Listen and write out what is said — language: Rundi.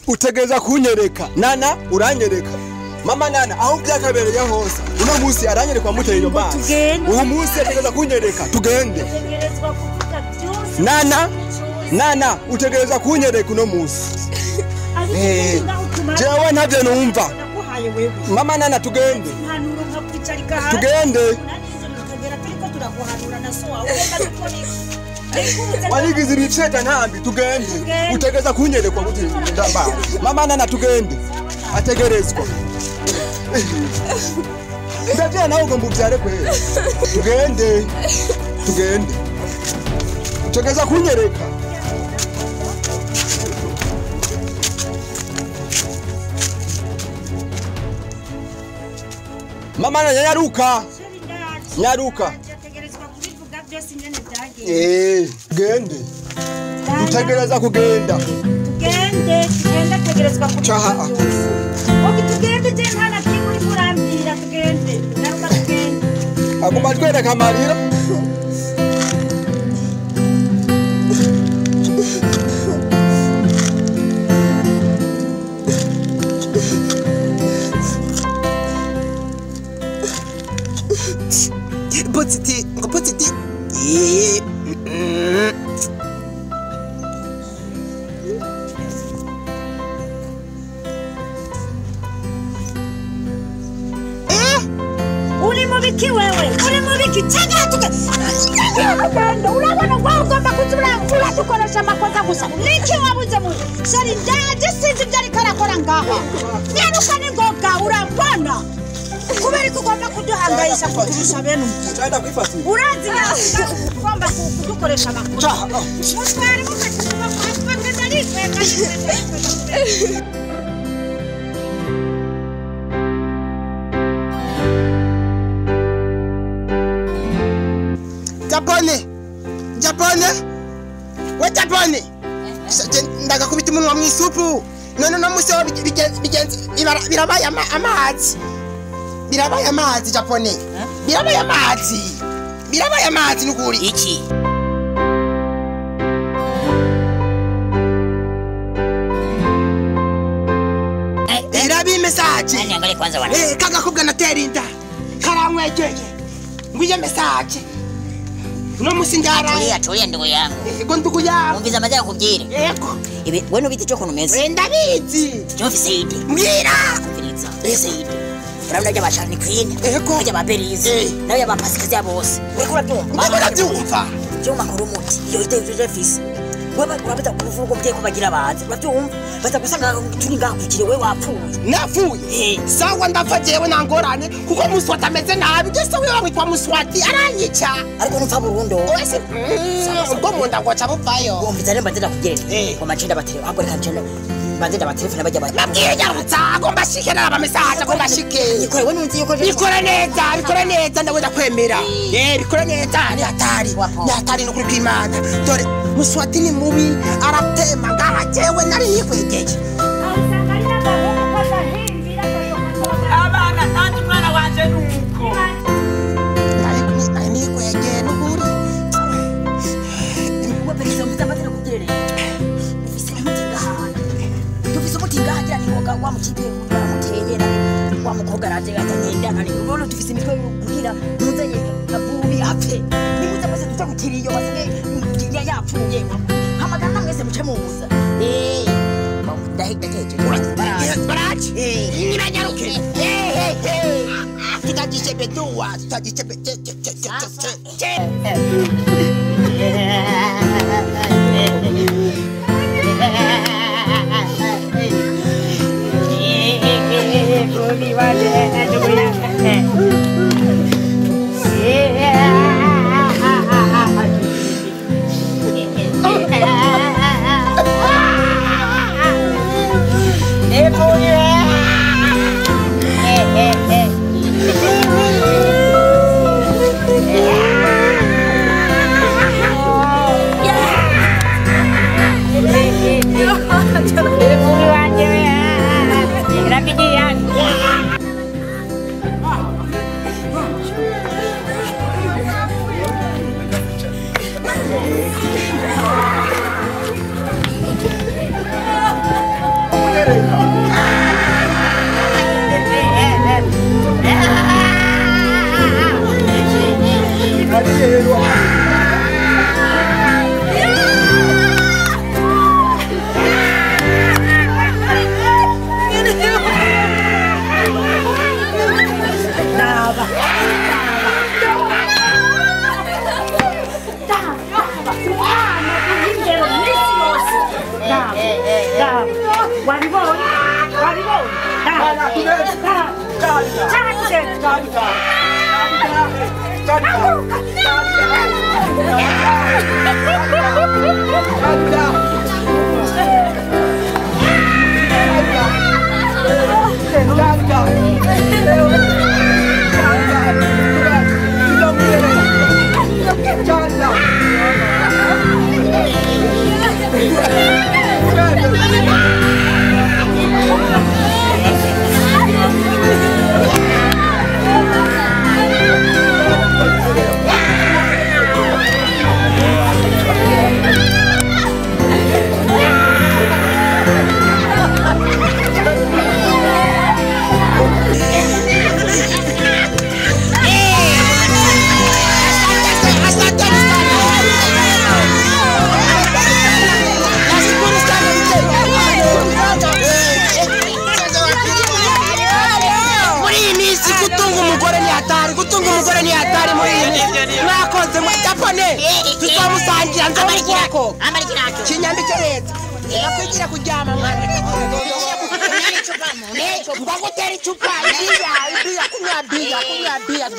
utegereza kunyereka. Nana uranyereka. Mama Nana aho byakabereye hose. Uno munsi aranyereka muteye iyo basi. Uwo munsi ategereza kunyereka tugende. Nana utegereza kunyereka uno munsi. Jewe ntavyo numva. Mama Nana tugende. Tugende. Waligize riceta ntambi tugende. Utegereza kunyerekwa kuti ndamba. Mama Nana tugende. Ategerezwa. Ndaje nawe ugomba ubyare kwe. Tugende. Utegereza kunyereka. Mama Nana nyaruka. Gende. Utegereza kugenda. Tugende tegerezwa kuchaha. Tugende je ntana kimuri kurambira tugende. Naruka tugende. Agomba twereka amarira. Potiti. Uri mubiki wewe? Uri mubiki? Chagara tuka. Urabona ugomba kuzura tukoresha amakosa gusa. Niki wabuze mu? Sari ndaje sinzi byari karakora ngaha. Nyaruka ningoga urambona. Kubera ko ugomba kuduhangayisha kuturusha bene cyanda kwifatira urazi ngomba kudukoresha amakuru mutware mukatuma kwafata ndarikwe Japone ndagakubita umunwa mu isupu none no museho bigenze birabaye amazi. Birabaye amazi Japone. Birabaye amazi nukuri. Iki? Irabi message. Nangale kwanza wana. Kagakubwa natera inda. Karamwejeje. Ngwiye message. No musingara. Atoya ndugu yangu. Ego ndugu yangu. Umviza amaza kubwira. Ego. Ibi weno bite cyo kunumeza. Ndabizi. Cyo fisidi. Mbwira. Kumviriza. Fisidi. Urabona ajya bashani queen. Ajya baberize. Nawe yabapasikazi bose. Urabyumva. Cyo makuru muti. Iyo iteje fisi. Wewe urabita kuvuga muteko bagira abazi. Urabyumva. Bata gusanga turi ngakukire we wapfuye. Napfuye. Sawa ndapfa jewe nangorane kuko muswata ameze nabi. Gese we witwa muswati aranyica. Ariko nupfa Burundo. Wese. Ubwo munda ngwaca bupfayo. Umviza remba ndenda kugerera. Ko macenda batere. Ahubwo reka njenda. Bandida batelefona bajya bajya. Nabwiye nyarutsa agomba shikera aba message agomba shike. Ikore we nunzi yuko bikora neza ndabona kwemera. Bikora neza ni hatari no kuri kwimana. Dore muswati ni mubi aratema ngaha jewe nari yikwegeje. Abana kandi mwana wanje nuko. Nari kwegeye nukuri. Imwe perezida mutamatira kugerera. Ngagira ni ngoga wa mukipe baramuteyera wa mukobwa raje gatanyenda nani ubona tufise imitwe kugira muzenye kabubi apfe ni muze bose tutagutiriyo basige yapfuye hamagana mwese muce mubuza ndahita keje baraje ni banyaruke tutagishe beduwa tutagishe Kunywa bia,